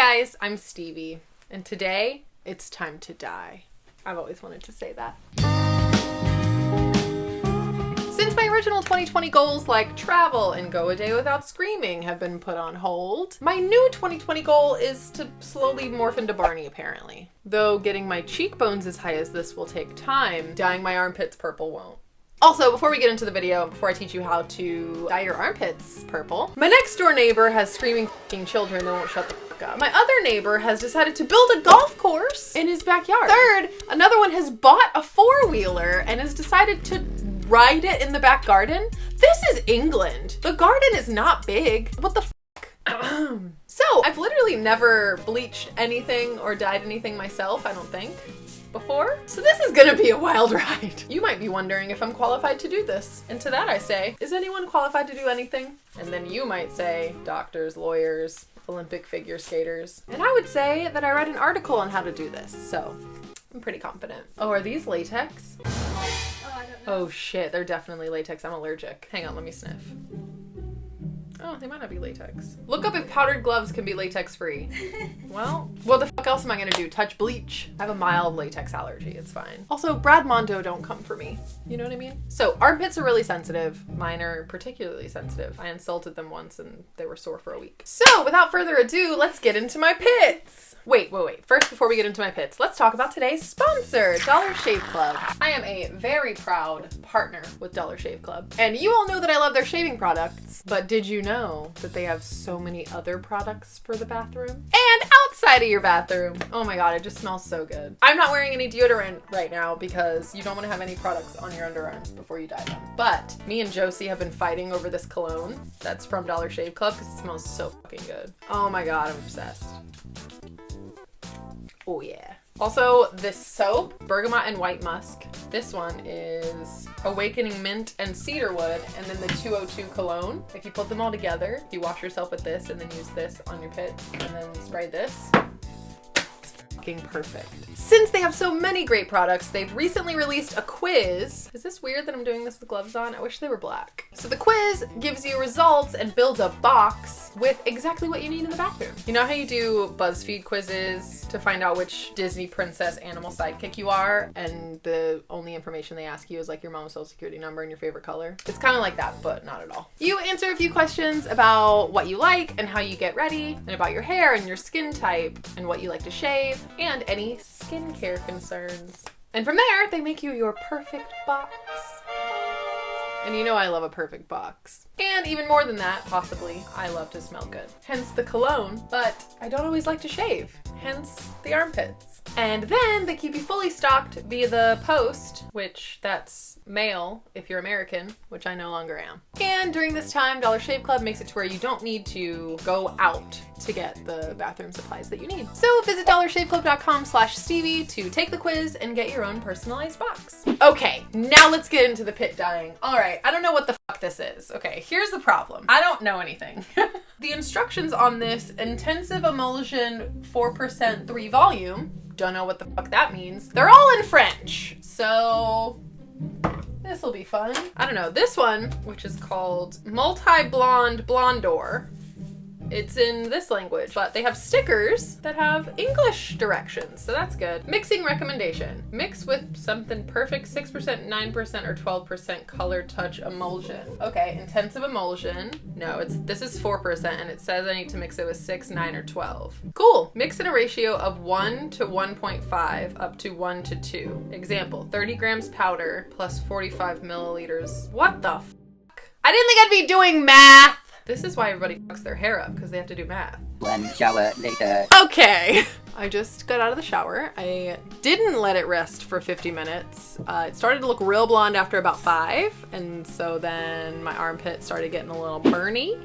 guys, I'm Stevie, and today it's time to die. I've always wanted to say that. Since my original 2020 goals like travel and go a day without screaming have been put on hold, my new 2020 goal is to slowly morph into Barney, apparently. Though getting my cheekbones as high as this will take time, dyeing my armpits purple won't. Also, before we get into the video, before I teach you how to dye your armpits purple, my next door neighbor has screaming f***ing children that won't shut the fuck up. My other neighbor has decided to build a golf course in his backyard. Third, another one has bought a four-wheeler and has decided to ride it in the back garden. This is England. The garden is not big. What the fuck? So, I've literally never bleached anything or dyed anything myself, I don't think, before. So this is gonna be a wild ride. You might be wondering if I'm qualified to do this. And to that I say, is anyone qualified to do anything? And then you might say, doctors, lawyers, Olympic figure skaters. And I would say that I read an article on how to do this, so I'm pretty confident. Oh, are these latex? I don't know. Oh shit, they're definitely latex. I'm allergic. Hang on, let me sniff. Oh, they might not be latex. Look up if powdered gloves can be latex free. Well, what the fuck else am I gonna do? Touch bleach? I have a mild latex allergy, it's fine. Also, Brad Mondo don't come for me. You know what I mean? So, armpits are really sensitive. Mine are particularly sensitive. I insulted them once and they were sore for a week. So, without further ado, let's get into my pits. Wait. First, before we get into my pits, let's talk about today's sponsor, Dollar Shave Club. I am a very proud partner with Dollar Shave Club. And you all know that I love their shaving products, but did you know that they have so many other products for the bathroom? And outside of your bathroom. Oh my God, it just smells so good. I'm not wearing any deodorant right now because you don't want to have any products on your underarms before you dye them. But me and Josie have been fighting over this cologne that's from Dollar Shave Club because it smells so fucking good. Oh my God, I'm obsessed. Oh yeah. Also, this soap, bergamot and white musk. This one is awakening mint and cedarwood, and then the 202 cologne. If you put them all together, you wash yourself with this and then use this on your pits and then spray this. Perfect. Since they have so many great products, they've recently released a quiz. Is this weird that I'm doing this with gloves on? I wish they were black. So the quiz gives you results and builds a box with exactly what you need in the bathroom. You know how you do BuzzFeed quizzes to find out which Disney princess animal sidekick you are, and the only information they ask you is like your mom's social security number and your favorite color? It's kind of like that, but not at all. You answer a few questions about what you like and how you get ready, and about your hair and your skin type and what you like to shave, and any skincare concerns. And from there, they make you your perfect box. And you know I love a perfect box. And even more than that, possibly, I love to smell good. Hence the cologne, but I don't always like to shave. Hence the armpits. And then they keep you fully stocked via the post, which that's mail if you're American, which I no longer am. And during this time, Dollar Shave Club makes it to where you don't need to go out to get the bathroom supplies that you need. So visit dollarshaveclub.com/Stevie to take the quiz and get your own personalized box. Okay, now let's get into the pit dyeing. All right, I don't know what the fuck this is. Okay, here's the problem. I don't know anything. The instructions on this intensive emulsion 4% 3 volume, don't know what the fuck that means. They're all in French, so this will be fun. I don't know. This one, which is called Multi-Blonde Blondor, it's in this language, but they have stickers that have English directions, so that's good. Mixing recommendation. Mix with something perfect 6%, 9%, or 12% color touch emulsion. Okay, intensive emulsion. No, this is 4%, and it says I need to mix it with 6, 9, or 12. Cool. Mix in a ratio of 1 to 1.5 up to 1 to 2. Example, 30 grams powder plus 45 milliliters. What the fuck? I didn't think I'd be doing math. This is why everybody fucks their hair up, because they have to do math. 1 shower later. Okay. I just got out of the shower. I didn't let it rest for 50 minutes. It started to look real blonde after about 5, and so then my armpit started getting a little burny.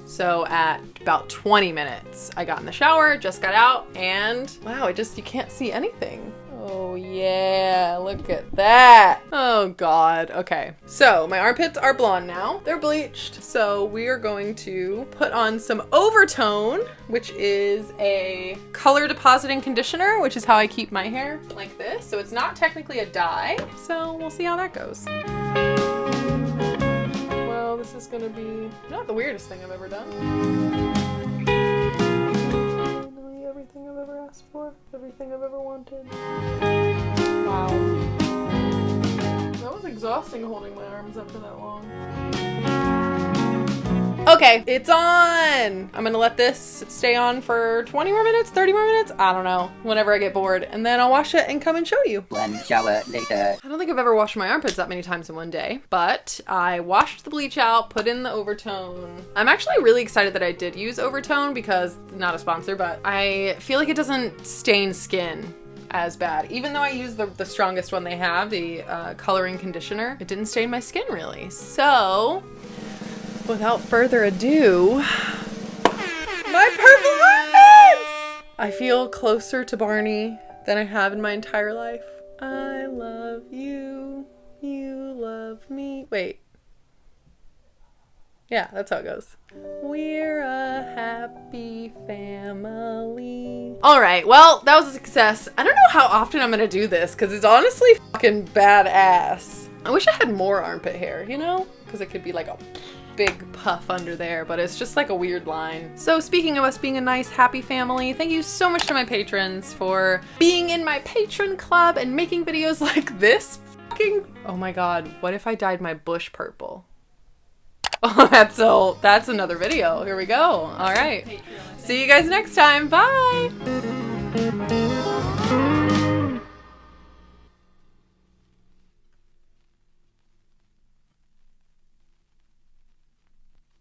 So at about 20 minutes, I got in the shower, just got out, and wow, you can't see anything. Oh yeah, look at that. Oh God, okay. So my armpits are blonde now. They're bleached. So we are going to put on some Overtone, which is a color depositing conditioner, which is how I keep my hair like this. So it's not technically a dye. So we'll see how that goes. Well, this is gonna be not the weirdest thing I've ever done. Everything I've ever wanted. Wow. That was exhausting holding my arms up for that long. Okay, it's on! I'm gonna let this stay on for 20 more minutes, 30 more minutes? I don't know. Whenever I get bored. And then I'll wash it and come and show you. 1 shower later. I don't think I've ever washed my armpits that many times in one day, but I washed the bleach out, put in the overtone. I'm actually really excited that I did use overtone because, not a sponsor, but I feel like it doesn't stain skin as bad. Even though I used the strongest one they have, the coloring conditioner, it didn't stain my skin really. So, without further ado, my purple armpits! I feel closer to Barney than I have in my entire life. I love you. You love me. Wait. Yeah, that's how it goes. We're a happy family. All right, well, that was a success. I don't know how often I'm gonna do this because it's honestly fucking badass. I wish I had more armpit hair, you know? Because it could be like a big puff under there, but it's just like a weird line. So speaking of us being a nice, happy family, thank you so much to my patrons for being in my patron club and making videos like this. Oh my god, what if I dyed my bush purple? Oh, that's another video. Here we go. All right. See you guys next time. Bye.